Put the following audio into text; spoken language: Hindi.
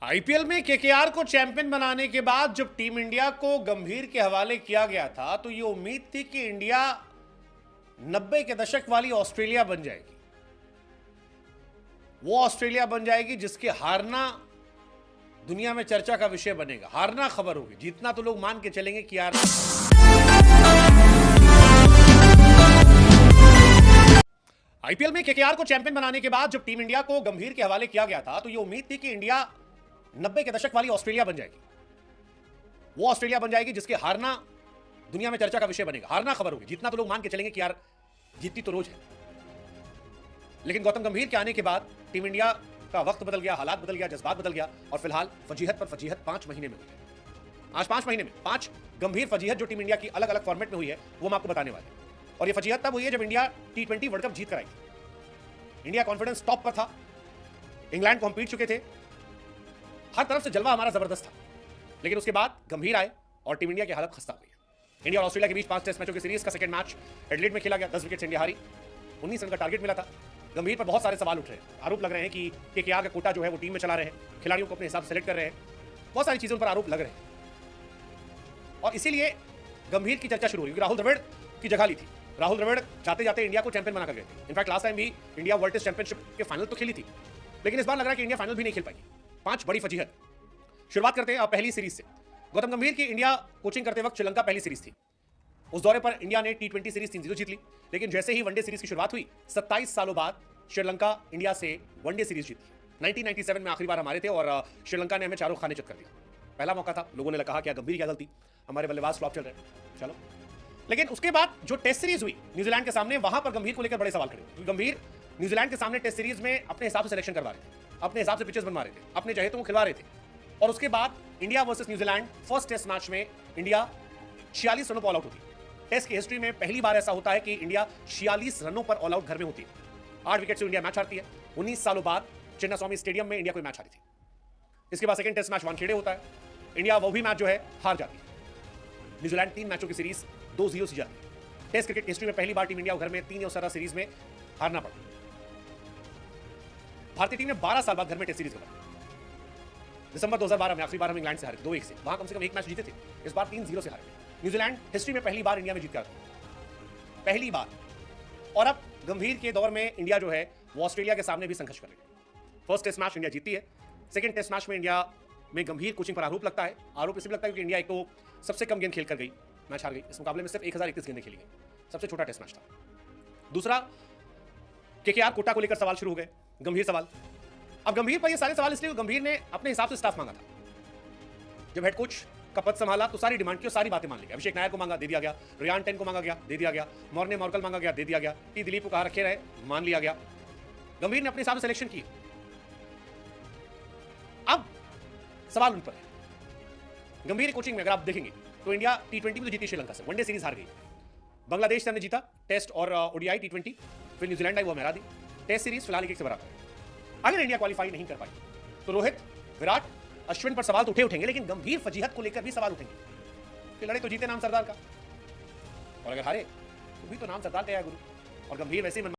आईपीएल में केकेआर को चैंपियन बनाने के बाद जब टीम इंडिया को गंभीर के हवाले किया गया था तो ये उम्मीद थी कि इंडिया 90 के दशक वाली ऑस्ट्रेलिया बन जाएगी। वो ऑस्ट्रेलिया बन जाएगी जिसके हारना दुनिया में चर्चा का विषय बनेगा, हारना खबर होगी, जीतना तो लोग मान के चलेंगे कि यार। आईपीएल में केकेआर को चैंपियन बनाने के बाद जब टीम इंडिया को गंभीर के हवाले किया गया था तो ये उम्मीद थी कि इंडिया 90 के दशक वाली ऑस्ट्रेलिया बन जाएगी। वो ऑस्ट्रेलिया बन जाएगी जिसके हारना दुनिया में चर्चा का विषय बनेगा, हारना खबर होगी, जीतना तो लोग मान के चलेंगे कि यार जीतती तो रोज है। लेकिन गौतम गंभीर के आने के बाद टीम इंडिया का वक्त बदल गया, हालात बदल गया, जज्बात बदल गया और फिलहाल फजीहत पर फजीहत 5 महीने में हुई है। आज 5 महीने में 5 गंभीर फजीहत जो टीम इंडिया की अलग अलग फॉर्मेट में हुई है वो हम आपको बताने वाले हैं। और ये फजीहत तब हुई है जब इंडिया T20 वर्ल्ड कप जीत कर आई थी। इंडिया कॉन्फिडेंस टॉप पर था, इंग्लैंड को हम पीट चुके थे, हर तरफ से जलवा हमारा जबरदस्त था। लेकिन उसके बाद गंभीर आए और टीम इंडिया की हालत खस्ता हुई है। इंडिया और ऑस्ट्रेलिया के बीच 5 टेस्ट मैचों की सीरीज का सेकंड मैच एडिलेड में खेला गया, 10 विकेट से इंडिया हारी, 19 रन का टारगेट मिला था। गंभीर पर बहुत सारे सवाल उठ रहे हैं, आरोप लग रहे हैं कि केकेआर का कोटा जो है वो टीम में चला रहे हैं, खिलाड़ियों को अपने हिसाब से सेलेक्ट कर रहे हैं, बहुत सारी चीजों पर आरोप लग रहे हैं। और इसीलिए गंभीर की चर्चा शुरू हुई, राहुल द्रविड़ की जगह ली थी। राहुल द्रविड़ जाते जाते इंडिया को चैंपियन बनाकर गए थे। इनफैक्ट लास्ट टाइम भी इंडिया वर्ल्ड टेस्ट चैंपियनशिप के फाइनल तो खेली थी, लेकिन इस बार लग रहा है कि इंडिया फाइनल भी नहीं खेल पाएगी। 5 बड़ी फजीहत। शुरुआत करते हैं पहली सीरीज से। गौतम गंभीर की इंडिया कोचिंग करते वक्त श्रीलंका पहली सीरीज थी। उस दौरे पर इंडिया ने T20 सीरीज 3-0 जीत ली। लेकिन जैसे ही वनडे सीरीज की शुरुआत हुई, 27 सालों बाद श्रीलंका इंडिया से वनडे सीरीज जीती। 1997 में आखिरी बार हमारे थे और श्रीलंका ने हमें चारों खाने चित कर दिया। पहला मौका था, लोगों ने कहा क्या गंभीर क्या गलती, हमारे बल्लेबाज फ्लॉप चल रहे हैं, चलो। लेकिन उसके बाद जो टेस्ट सीरीज हुई न्यूजीलैंड के सामने, वहां पर गंभीर को लेकर बड़े सवाल खड़े हुए। गंभीर न्यूजीलैंड के सामने टेस्ट सीरीज में अपने हिसाब से सिलेक्शन करवा रहे थे, अपने हिसाब से पिचेस बनवा रहे थे, अपने चहेतों को खिलवा रहे थे। और उसके बाद India versus New Zealand first test match में इंडिया 46 रनों पर ऑल आउट होती है। टेस्ट की हिस्ट्री में पहली बार ऐसा होता है कि इंडिया 46 रनों पर ऑल आउट घर में होती है। 8 विकेट से इंडिया मैच हारती है। 19 सालों बाद चिन्नास्वामी स्टेडियम में इंडिया कोई मैच हारी थी। इसके बाद सेकंड टेस्ट मैच वानखेड़े होता है, इंडिया वो भी मैच जो है हार जाती है। न्यूजीलैंड 3 मैचों की सीरीज 2-0 से जाती है। टेस्ट क्रिकेट हिस्ट्री में पहली बार टीम इंडिया को घर में 3 या सीरीज में हारना पड़ा। भारतीय टीम ने 12 साल बाद घर में टेस्ट सीरीज खेला। दिसंबर 2012 में आखिरी बार हम इंग्लैंड से हारे 2-1 से, वहां कम से कम एक मैच जीते थे। इस बार 3-0 से हारे। न्यूजीलैंड हिस्ट्री में पहली बार इंडिया में जीत कर, पहली बार। और अब गंभीर के दौर में इंडिया जो है वो ऑस्ट्रेलिया के सामने भी संघर्ष कर रही है। फर्स्ट टेस्ट मैच इंडिया जीतती है। सेकंड टेस्ट मैच में इंडिया में गंभीर कोचिंग पर आरोप लगता है। आरोप इसलिए लगता है कि इंडिया एक तो सबसे कम गेंद खेल कर गई, मैच हार गई। इस मुकाबले में सिर्फ 1031 गेंदें खेली गई, सबसे छोटा टेस्ट मैच था। दूसरा, केकेआर कोटा को लेकर सवाल शुरू हो गए, गंभीर सवाल। अब गंभीर पर ये सारे सवाल इसलिए गंभीर ने अपने हिसाब से स्टाफ मांगा था। जब हेड कोच का पद संभाला तो सारी डिमांड की और सारी बातें मान ली। अभिषेक नायर को मांगा, दे दिया गया। रियान टेन को मांगा गया, दे दिया गया। मॉर्ने मॉर्कल मांगा गया, दे दिया गया। टी दिलीप को कहा रखे रहे, मान लिया गया। गंभीर ने अपने हिसाब से सिलेक्शन की। अब सवाल उन पर है। गंभीर कोचिंग में अगर आप देखेंगे तो इंडिया T20 में तो जीती श्रीलंका से, वनडे सीरीज हार गई। बांग्लादेश से हमने जीता टेस्ट और ओडीआई T20, फिर न्यूजीलैंड आई, वो हमें हरा दी। टेस्ट सीरीज फिलहाल 1-1 से बराबर है। अगर इंडिया क्वालीफाई नहीं कर पाई तो रोहित, विराट, अश्विन पर सवाल तो उठेंगे, लेकिन गंभीर फजीहत को लेकर भी सवाल उठेंगे कि लड़े तो जीते नाम सरदार का, और अगर हारे तो भी तो नाम सरदार का है गुरु। और गंभीर वैसे ही